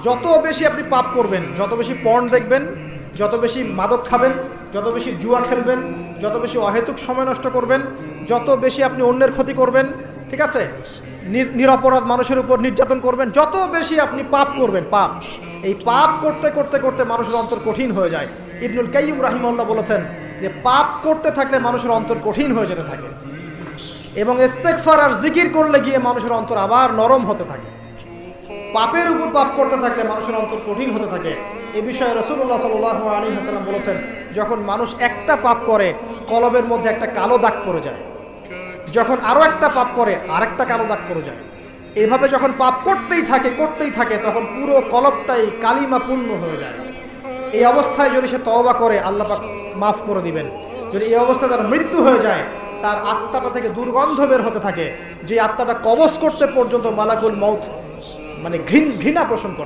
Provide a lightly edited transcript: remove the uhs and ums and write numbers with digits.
যত বেশি আপনি পাপ করবেন, যত বেশি পর্ন দেখবেন, যত বেশি মাদক খাবেন, যত বেশি জুয়া খেলবেন, যত বেশি অহেতুক সময় নষ্ট করবেন, যত বেশি আপনি অন্যের ক্ষতি করবেন, ঠিক আছে, নিরপরাধ মানুষের উপর নির্যাতন করবেন, যত বেশি আপনি পাপ করবেন, পাপ, এই পাপ করতে করতে করতে মানুষের অন্তর কঠিন হয়ে যায়। ইবনুল কাইয়্যিম রাহিমাহুল্লাহ বলেছেন যে পাপ করতে থাকলে মানুষের অন্তর কঠিন হয়ে যেতে থাকে, এবং ইস্তেগফার আর জিকির করলে গিয়ে মানুষের অন্তর আবার নরম হতে থাকে। পাপের উপর পাপ করতে থাকলে মানুষের অন্তর কঠিন হতে থাকে। এ বিষয়ে রাসূলুল্লাহ সাল্লাল্লাহু আলাইহি ওয়াসাল্লাম বলেছেন, যখন মানুষ একটা পাপ করে কলবের মধ্যে একটা কালো দাগ পড়ে যায়, যখন আরো একটা পাপ করে আরেকটা কালো দাগ পড়ে যায়, এইভাবে যখন পাপ করতেই থাকে তখন পুরো কলবটাই কালিমা পূর্ণ হয়ে যায়। এই অবস্থায় যদি সে তওবা করে আল্লাহ পাক মাফ করে দিবেন। যদি এই অবস্থায় তার মৃত্যু হয়ে যায়, তার আত্মাটা থেকে দুর্গন্ধ বের হতে থাকে, যে আত্মাটা কবজ করতে পর্যন্ত মালাকুল মউত মানে ঘৃণা পোষণ করে।